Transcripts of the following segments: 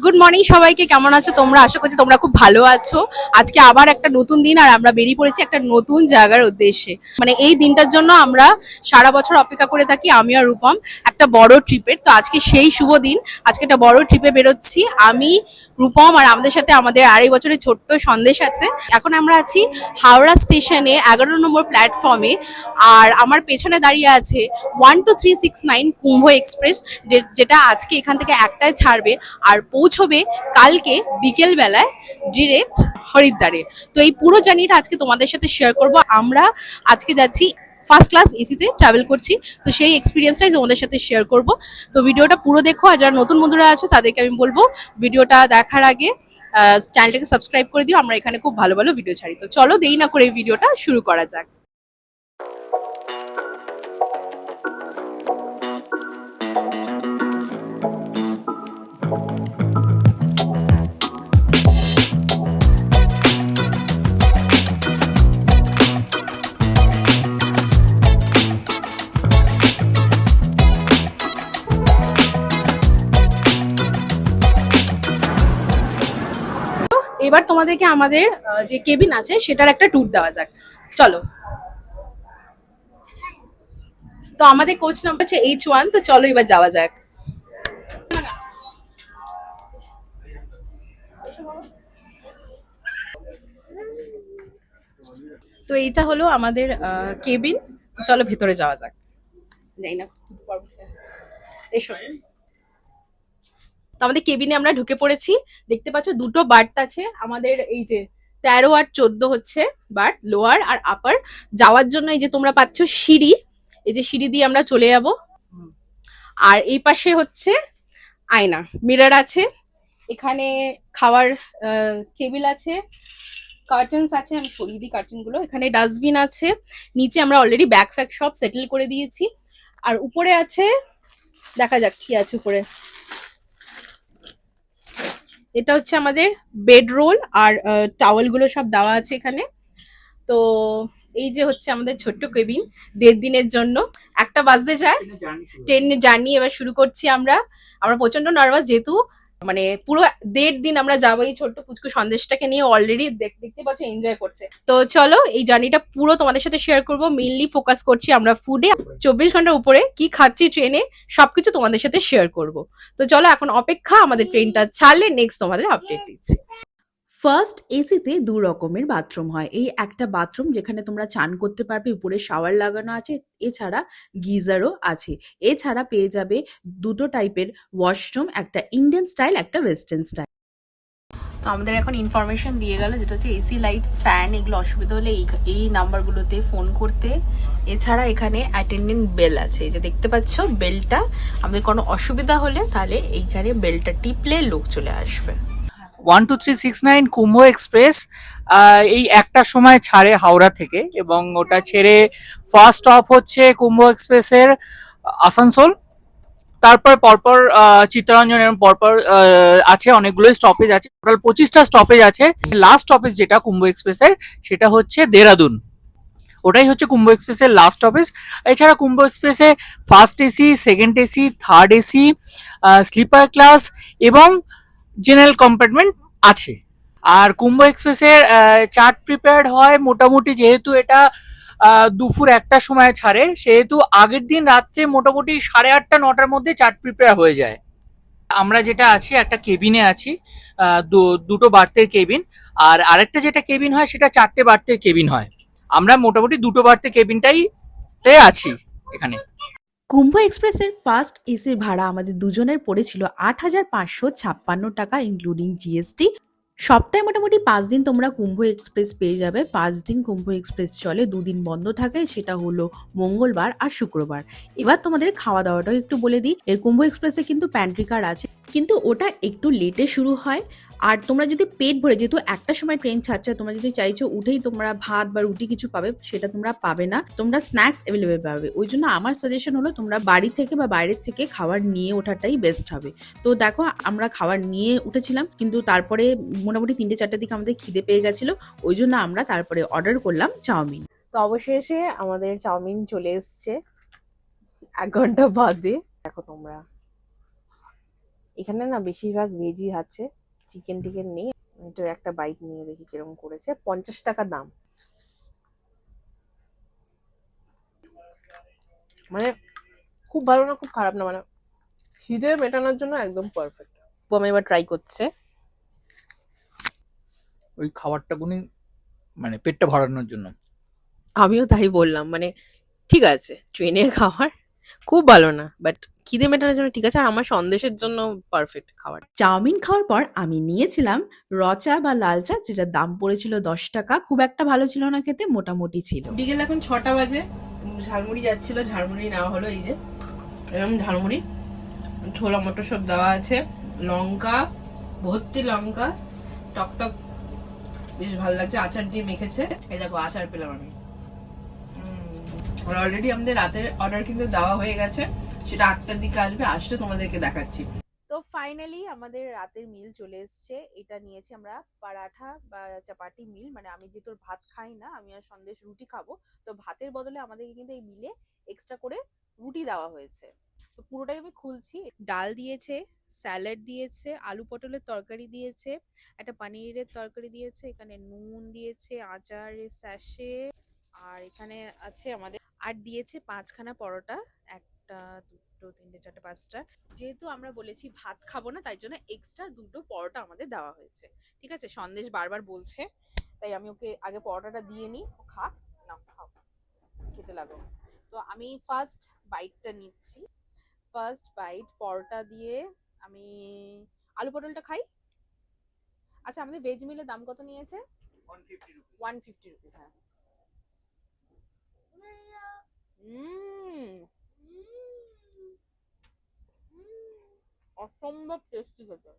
Good morning সবাইকে, কেমন আছো তোমরা? আশা করছি তোমরা খুব ভালো আছো। আজকে আবার একটা নতুন দিন আর আমরা বেরিয়ে পড়েছি একটা নতুন জায়গার উদ্দেশ্যে। মানে এই দিনটার জন্য আমরা সারা বছর অপেক্ষা করে থাকি, আমি আর রূপম, একটা বড় ট্রিপের। তো আজকে সেই শুভ দিন, আজকে একটা বড় ট্রিপে বেরোচ্ছি আমি, রূপম, আর আমাদের সাথে আমাদের 2.5 বছরের ছোট্ট সন্দেশ আছে। এখন আমরা আছি হাওড়া স্টেশনে 11 নম্বর প্ল্যাটফর্মে। আর আমার পেছনে দাঁড়িয়ে আছে 12369 কুম্ভ এক্সপ্রেস, যেটা আজকে এখান থেকে একটায় ছাড়বে আর পৌঁছবে কালকে বিকেল বেলায় ডিরেক্ট হরিদ্বারে। তো এই পুরো জার্নিটা আজকে তোমাদের সাথে শেয়ার করব। আমরা আজকে যাচ্ছি ফার্স্ট ক্লাস এসিতে ট্রাভেল করছি, তো সেই এক্সপিরিয়েন্সটাই তোমাদের সাথে শেয়ার করব। তো ভিডিওটা পুরো দেখো, আর যারা নতুন বন্ধুরা আছো তাদেরকে আমি বলবো ভিডিওটা দেখার আগে চ্যানেলটাকে সাবস্ক্রাইব করে দিও। আমরা এখানে খুব ভালো ভালো ভিডিও ছাড়ি। তো চলো দেরি না করে এই ভিডিওটা শুরু করা যাক। এবার তোমাদেরকে আমাদের যে কেবিন আছে সেটার একটা ট্যুর দেওয়া যাক, চলো। তো আমাদের কোচ নাম্বার হচ্ছে H1, তো চলো এবার যাওয়া যাক। তো এইটা হলো আমাদের কেবিন, চলো ভেতরে যাওয়া যাক। যাই না, এসো। তো আমাদের কেবিনে আমরা ঢুকে পড়েছি। দেখতে পাচ্ছ দুটো বার্থ আছে আমাদের, এই যে 13 আর 14 হচ্ছে বার্থ, লোয়ার আর আপার। যাওয়ার জন্য এই যে তোমরা পাচ্ছ সিঁড়ি, এই যে সিঁড়ি দিয়ে আমরা চলে যাব। আর এই পাশে হচ্ছে আয়না, মিরর আছে, এখানে খাওয়ার টেবিল আছে, কার্টেন্স আছে, আমি সরিয়ে দিই কার্টেন গুলো। এখানে ডাস্টবিন আছে, নিচে আমরা অলরেডি ব্যাগ ফ্যাগ সব সেটেল করে দিয়েছি। আর উপরে আছে, দেখা যাক কি আছে উপরে। এটা হচ্ছে আমাদের বেড রোল আর টাওয়েল গুলো সব দেওয়া আছে এখানে। তো এই যে হচ্ছে আমাদের ছোট্ট কেবিন 1.5 দিনের জন্য। একটা বাজতে যায়, ট্রেনের জার্নি এবার শুরু করছি আমরা। আমরা প্রচন্ড নার্ভাস, যেহেতু মানে পুরো 1.5 দিন আমরা যাবো এই ছোট্ট পুচকু সন্দেশটাকে নিয়ে। অলরেডি দেখতে পাচ্ছ এনজয় করছে। তো চলো এই জার্নিটা পুরো তোমাদের সাথে শেয়ার করবো। মেইনলি ফোকাস করছি আমরা ফুডে, 24 ঘন্টার উপরে কি খাচ্ছি ট্রেনে সবকিছু তোমাদের সাথে শেয়ার করব। তো চলো এখন অপেক্ষা, আমাদের ট্রেনটা ছাড়লে নেক্সট তোমাদের আপডেট দিচ্ছি। ফার্স্ট এসিতে 2 রকমের বাথরুম হয়। এই একটা বাথরুম যেখানে তোমরা চান করতে পারবে, উপরে শাওয়ার লাগানো আছে, এছাড়া গিজারও আছে। এছাড়া পেয়ে যাবে দুটো টাইপের ওয়াশরুম, একটা ইন্ডিয়ান স্টাইল, একটা ওয়েস্টার্ন স্টাইল। তো আমাদের এখন ইনফরমেশন দিয়ে গেল, যেটা হচ্ছে এসি, লাইট, ফ্যান, এগুলো অসুবিধা হলে এই নাম্বারগুলোতে ফোন করতে। এছাড়া এখানে অ্যাটেন্ডেন্ট বেল আছে, এই যে দেখতে পাচ্ছ বেলটা। আমাদের কোনো অসুবিধা হলে তাহলে এইখানে বেলটা টিপলে লোক চলে আসবে। 12369 কুম্ভ এক্সপ্রেস এই একটার সময় ছাড়ে হাওড়া থেকে, এবং ওটা ছেড়ে ফার্স্ট স্টপ হচ্ছে কুম্ভ এক্সপ্রেসের আসানসোল। তারপর পরপর চিত্তরঞ্জন, এবং পরপর আছে অনেকগুলো স্টপেজ আছে, টোটাল 25টা স্টপেজ আছে। লাস্ট স্টপেজ যেটা কুম্ভ এক্সপ্রেসের, সেটা হচ্ছে দেরাদুন। ওটাই হচ্ছে কুম্ভ এক্সপ্রেসের লাস্ট স্টপেজ। এছাড়া কুম্ভ এক্সপ্রেসে first AC, second AC, third AC, sleeper class এবং জেনারেল কম্পার্টমেন্ট আছে। আর কুম্ভ এক্সপ্রেসের চার্ট প্রিপেয়ার্ড হয় মোটামুটি, যেহেতু এটা দুপুর 1টার সময় ছাড়ে, সেহেতু আগের দিন রাত্রে মোটামুটি 8:30-9টার মধ্যে চার্ট প্রিপেয়ার হয়ে যায়। আমরা যেটা আছি একটা কেবিনে আছি, দুটো বার্থের কেবিন। আর আরেকটা যেটা কেবিন হয় সেটা 4টে বার্থের কেবিন হয়। আমরা মোটামুটি দুটো বার্থের কেবিনটাই আছি এখানে। কুম্ভ এক্সপ্রেসের ফার্স্ট এসির ভাড়া আমাদের দুজনের পড়েছিল 8,556 টাকা, ইনক্লুডিং জিএসটি। সপ্তাহে মোটামুটি 5 দিন তোমরা কুম্ভ এক্সপ্রেস পেয়ে যাবে। 5 দিন কুম্ভ এক্সপ্রেস চলে, 2 দিন বন্ধ থাকে, সেটা হলো মঙ্গলবার আর শুক্রবার। এবার তোমাদের খাওয়া দাওয়াটাও একটু বলে দিই। এই কুম্ভ এক্সপ্রেসে কিন্তু প্যান্ট্রি কার আছে, কিন্তু ওটা একটু লেটে শুরু হয়। আর তোমরা যদি পেট ভরে, যেহেতু একটা সময় ট্রেন ছাড়ছে, তোমরা যদি চাইছো উঠেই তোমরা ভাত বা রুটি কিছু পাবে, সেটা তোমরা পাবে না, তোমরা স্ন্যাক্স অ্যাভেলেবেল পাবে। ওই জন্য আমার সাজেশন হলো তোমরা বাড়ি থেকে বা বাইরের থেকে খাবার নিয়ে ওঠাটাই বেস্ট হবে। তো দেখো আমরা খাবার নিয়ে উঠেছিলাম, কিন্তু তারপরে মোটামুটি 3-4টার দিকে আমাদের খিদে পেয়ে গেছিলো, ওই জন্য আমরা তারপরে অর্ডার করলাম চাউমিন। তো অবশেষে আমাদের চাউমিন চলে এসছে 1 ঘন্টা বাদে। দেখো তোমরা, এখানে না বেশিরভাগ ভেজই আছে, চিকেন টিকেন নেই। এটা একটা বাইট নিয়ে দেখি কিরকম করেছে। 50 টাকা দাম। মানে খুব ভালো না, খুব খারাপ না, মানে খিদে মেটানোর জন্য একদম পারফেক্ট। আমি এবার ট্রাই করছে। ওই খাবারটা কোনি মানে পেটটা ভরানোর জন্য। আমিও তাই বললাম, মানে ঠিক আছে ট্রেনের খাবার খুব ভালো না, বাট খিদে মেটানোর জন্য ঠিক আছে। আর আমার সন্দেশের জন্য পারফেক্ট খাবার। চাউমিন খাওয়ার পর আমি নিয়েছিলাম রচা বা লাল চা, যেটার দাম পড়েছিল 10 টাকা। খুব একটা ভালো ছিল না খেতে, মোটামুটি ছিল। বিকেল এখন 6টা বাজে, ঝালমুড়ি যাচ্ছিল, ঝালমুড়ি নেওয়া হলো। এই যে এরকম ঝালমুড়ি, ছোলা মটর সব দেওয়া আছে, লঙ্কা, ভর্তি লঙ্কা, টকটক, বেশ ভালো লাগছে। আচার দিয়ে মেখেছে, এই দেখো আচার পেলাম আমি। আর অলরেডি আমাদের রাতের অর্ডার কিন্তু দেওয়া হয়ে গেছে, সেটা 8টার দিকে আসবে, আসলে তোমাদেরকে দেখাচ্ছি। তো ফাইনালি আমাদের রাতের মিল চলে এসছে। এটা নিয়েছি আমরা পরাঠা বা চাপাটি মিল, মানে আমি যেহেতু ভাত খাই না, আমি আর সন্দেশ রুটি খাবো, তো ভাতের বদলে আমাদেরকে কিন্তু এই মিলে এক্সট্রা করে রুটি দেওয়া হয়েছে। তো পুরোটাই আমি খুলছি। ডাল দিয়েছে, স্যালাড দিয়েছে, আলু পটলের তরকারি দিয়েছে, একটা পনিরের তরকারি দিয়েছে, এখানে নুন দিয়েছে, আচারের স্যাশে, আর এখানে আছে আমাদের, আর দিয়েছে 5খানা পরোটা, একটা দুটো তিনটে চারটে পাঁচটা। যেহেতু আমরা বলেছি ভাত খাবো না, তাই জন্য এক্সট্রা 2টো পরোটা আমাদের দেওয়া হয়েছে। ঠিক আছে, সন্দেশ বারবার বলছে, তাই আমি ওকে আগে পরোটাটা দিয়ে নিই, ও খা, না খাও, খেতে লাগো। তো আমি ফার্স্ট বাইটটা নিচ্ছি। ফার্স্ট বাইট পরোটা দিয়ে আমি আলু পটলটা খাই। আচ্ছা, আমাদের ভেজ মিলের দাম কত নিয়েছে? 150 রুপিস। হ্যাঁ, অসম্ভব টেস্টি খেতে।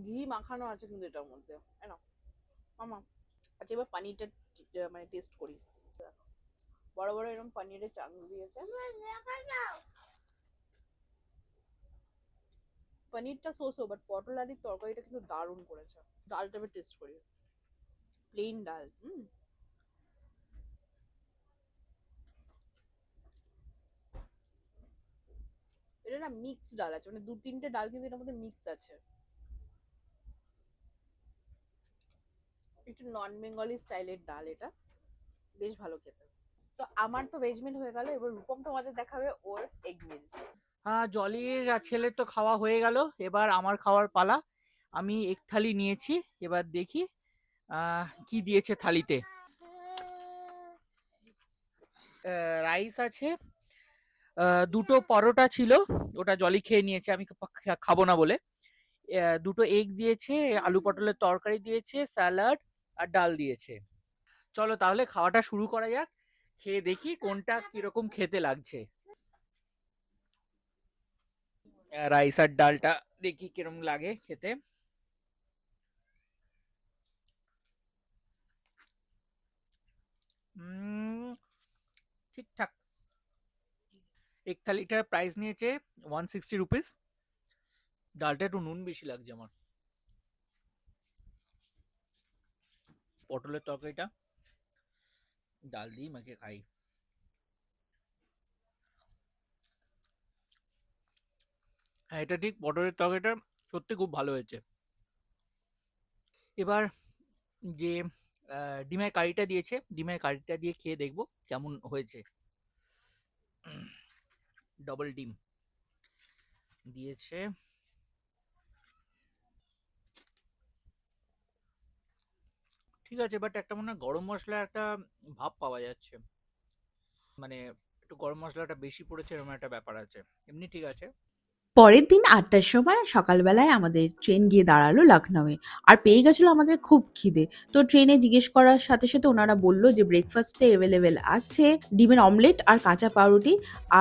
ঘি মাখানো আছে কিন্তু এটার মধ্যে, না মামা। আচ্ছা, এবার পনিরটা মানে টেস্ট করি। বড় বড় এরকম পনিরের চাংস দিয়েছে। পনিরটা সোসো, বাট পটল আর তরকারিটা কিন্তু দারুণ করেছে। ডালটা এবার টেস্ট করি, প্লেন ডাল। এটা না মিক্স ডাল আছে, মানে 2-3টে ডাল কিন্তু এটার মধ্যে মিক্স আছে। একটু নন বেঙ্গলি স্টাইলের ডাল এটা, বেশ ভালো খেতে। তো আমার তো ভেজ মিল হয়ে গেল, এবার রূপম তোমাদের দেখাবে ওর এগ মিল। জলির ছেলের তো খাওয়া হয়ে গেল, এবার আমার খাওয়ার পালা। আমি এক থালি নিয়েছি, এবার দেখি কি দিয়েছে থালিতে। রাইস আছে, 2টো পরোটা ছিল, ওটা জলি খেয়ে নিয়েছে, আমি খাবো না বলে। 2টো এগ দিয়েছে, আলু পটলের তরকারি দিয়েছে, স্যালাড আর ডাল দিয়েছে। চলো তাহলে খাওয়াটা শুরু করা যাক, খেয়ে দেখি কোনটা কিরকম খেতে লাগছে। রাইস আর ডালটা দেখি কিরকম লাগে খেতে। ঠিকঠাক। এক থালিটার প্রাইস নিয়েছে 160 রুপিস। ডালটা একটু নুন বেশি লাগছে আমার। পটলের তরকারিটা ডাল দিয়ে মাখিয়ে খাই। হ্যাঁ, এটা ঠিক, পটলের তরকারিটা সত্যি খুব ভালো হয়েছে। এবার যে ডিমের কারিটা দিয়েছে, ডিমের কারিটা দিয়ে খেয়ে দেখবো কেমন হয়েছে। ডবল ডিম দিয়েছে, ঠিক আছে, বাট একটা মনে হয় গরম মশলা একটা ভাব পাওয়া যাচ্ছে, মানে একটু গরম মশলাটা বেশি পড়েছে এরকম একটা ব্যাপার আছে। এমনি ঠিক আছে। পরের দিন 8টার সময় সকালবেলায় আমাদের ট্রেন গিয়ে দাঁড়ালো লখনউয়ে। আর পেয়ে গেছিলো আমাদের খুব খিদে। তো ট্রেনে জিজ্ঞেস করার সাথে সাথে ওনারা বললো যে ব্রেকফাস্টে অ্যাভেলেবেল আছে ডিমের অমলেট আর কাঁচা পাউরুটি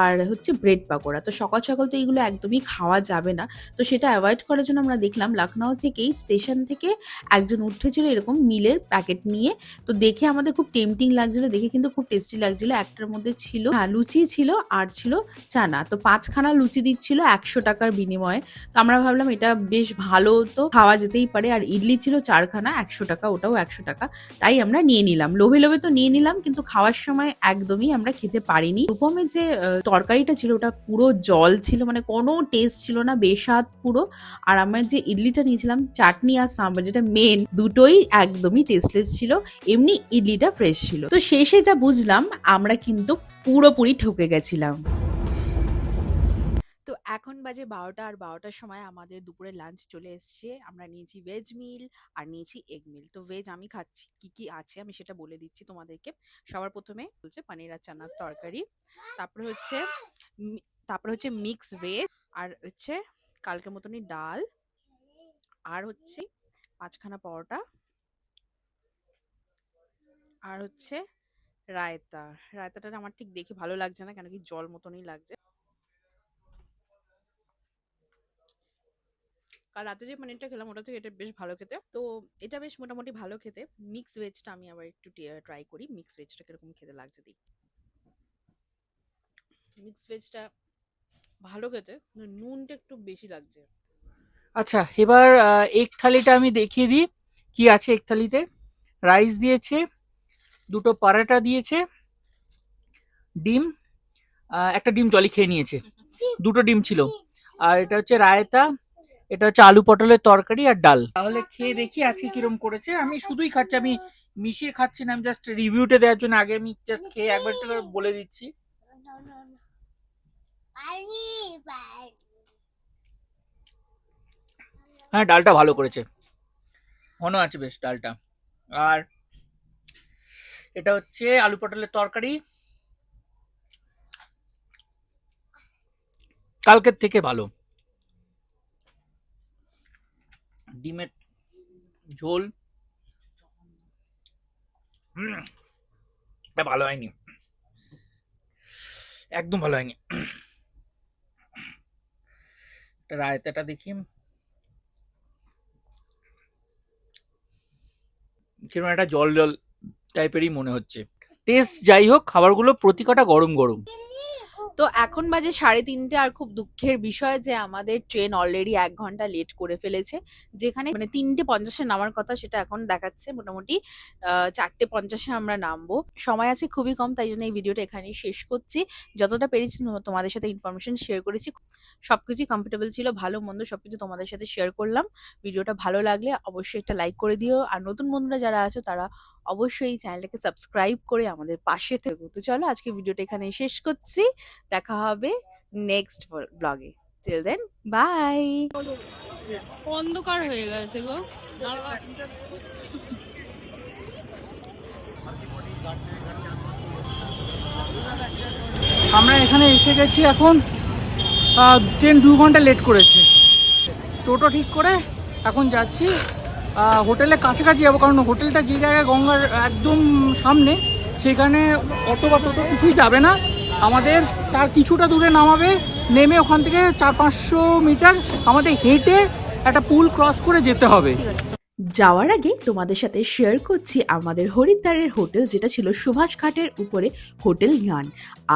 আর হচ্ছে ব্রেড পাকোড়া। তো সকাল সকাল তো এইগুলো একদমই খাওয়া যাবে না, তো সেটা অ্যাভয়েড করার জন্য আমরা দেখলাম লখনউ থেকেই স্টেশন থেকে একজন উঠেছিল এরকম মিলের প্যাকেট নিয়ে। তো দেখে আমাদের খুব টেম্পটিং লাগছিলো, দেখে কিন্তু খুব টেস্টি লাগছিলো। একটার মধ্যে ছিল লুচি ছিল আর ছিল চানা। তো 5খানা লুচি দিচ্ছিল 100 টাকার বিনিময়ে। তো আমরা ভাবলাম এটা বেশ ভালো, তো খাওয়া যেতেই পারে। আর ইডলি ছিল 4খানা, 100 টাকা, ওটাও 100 টাকা। তাই আমরা নিয়ে নিলাম, লোভে লোভে তো নিয়ে নিলাম, কিন্তু খাওয়ার সময় একদমই আমরা খেতে পারিনি। রূপমের যে তরকারিটা ছিল ওটা পুরো জল ছিল, মানে কোনো টেস্ট ছিল না, বেস্বাদ পুরো। আর আমার যে ইডলিটা নিয়েছিলাম, চাটনি আর সাম্বার যেটা মেন, দুটোই একদমই টেস্টলেস ছিল। এমনি ইডলিটা ফ্রেশ ছিল। তো শেষে যা বুঝলাম, আমরা কিন্তু পুরোপুরি ঠকে গেছিলাম। তো এখন বাজে 12টা, আর 12টার সময় আমাদের দুপুরে লাঞ্চ চলে এসছে। আমরা নিয়েছি ভেজ মিল আর নিয়েছি এগ মিল। তো ভেজ আমি খাচ্ছি, কি কি আছে আমি সেটা বলে দিচ্ছি তোমাদেরকে। সবার প্রথমে হচ্ছে পানির আর চানার তরকারি, তারপরে হচ্ছে মিক্স ভেজ, আর হচ্ছে কালকের মতনই ডাল, আর হচ্ছে 5খানা পরোটা, আর হচ্ছে রায়তাটা আমার ঠিক দেখে ভালো লাগছে না, কেন কি জল মতনই লাগছে। কাল রাতে যে পনিরটা খেলাম ওটা থেকে এটা বেশ ভালো খেতে, তো এটা বেশ মোটামুটি ভালো খেতে। মিক্স ভেজটা আমি আবার একটু ট্রাই করি, মিক্স ভেজটা কিরকম খেতে লাগছে দেখি। মিক্স ভেজটা ভালো খেতে, নুনটা একটু বেশি লাগছে। আচ্ছা, এবার এগ থালিটা আমি দেখিয়ে দিই কি আছে এগ থালিতে। রাইস দিয়েছে, দুটো পরাটা দিয়েছে, ডিম, একটা ডিম জলি খেয়ে নিয়েছে, দুটো ডিম ছিল, আর এটা হচ্ছে রায়তা, এটা হচ্ছে আলু পটলের তরকারি আর ডাল। তাহলে খেয়ে দেখি আজকে কিরম করেছে। আমি শুধুই খাচ্ছি, আমি মিশিয়ে খাচ্ছি না, আমি জাস্ট রিভিউটা দেওয়ার জন্য আগে আমি জাস্ট খেয়ে একবার একটু করে বলে দিচ্ছি। হ্যাঁ, ডালটা ভালো করেছে, ঘন আছে বেশ ডালটা। আর এটা হচ্ছে আলু পটলের তরকারি, কালকের থেকে ভালো। ডিমের ঝোল এটা ভালো হয়নি, একদম ভালো হয়নি। রায়তাটা দেখি কিরকম একটা জল জল টাইপেরই মনে হচ্ছে। টেস্ট যাই হোক, খাবারগুলো প্রতি কটা গরম গরম। তো এখন বাজে 3:30, আর খুব দুঃখের বিষয় যে আমাদের ট্রেন অলরেডি 1 ঘন্টা লেট করে ফেলেছে। যেখানে মানে 3:50-এ নামার কথা, সেটা এখন দেখাচ্ছে মোটামুটি 4:50-এ আমরা নামবো। সময় আছে খুবই কম, তাই জন্য এই ভিডিওটা এখানেই শেষ করছি। যতটা পেরেছি তোমাদের সাথে ইনফরমেশন শেয়ার করেছি, সবকিছু কমফোর্টেবল ছিল, ভালো মন্দ সবকিছু তোমাদের সাথে শেয়ার করলাম। ভিডিওটা ভালো লাগলে অবশ্যই একটা লাইক করে দিও, আর নতুন বন্ধুরা যারা আছো তারা অবশ্যই এই চ্যানেলটাকে সাবস্ক্রাইব করে আমাদের পাশে থেকো। তো চলো আজকে ভিডিওটা এখানেই শেষ করছি, দেখা হবে নেক্সট ব্লগে। Till then, bye. অন্ধকার হয়ে গেছে গো। আমরা এখানে এসে গেছি, এখন ট্রেন 2 ঘন্টা লেট করেছে। টোটো ঠিক করে এখন যাচ্ছি হোটেলের কাছাকাছি যাবো, কারণ হোটেলটা যে জায়গায় গঙ্গার একদম সামনে, সেখানে অটো বা টোটো কিছুই যাবে না। আমাদের তার কিছুটা দূরে নামাবে, নেমে ওখান থেকে 400-500 মিটার আমাদের হেঁটে একটা পুল ক্রস করে যেতে হবে। যাওয়ার আগে তোমাদের সাথে শেয়ার করছি আমাদের হরিদ্বারের হোটেল, যেটা ছিল সুভাষ ঘাটের উপরে হোটেল জ্ঞান।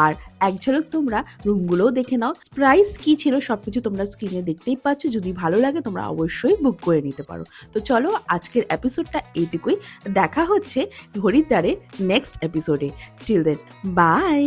আর এক ঝলক তোমরা রুমগুলোও দেখে নাও, প্রাইস কি ছিল সবকিছু তোমরা স্ক্রিনে দেখতেই পাচ্ছ। যদি ভালো লাগে তোমরা অবশ্যই বুক করে নিতে পারো। তো চলো আজকের এপিসোডটা এইটুকুই, দেখা হচ্ছে হরিদ্বারের নেক্সট এপিসোডে। Till then, by.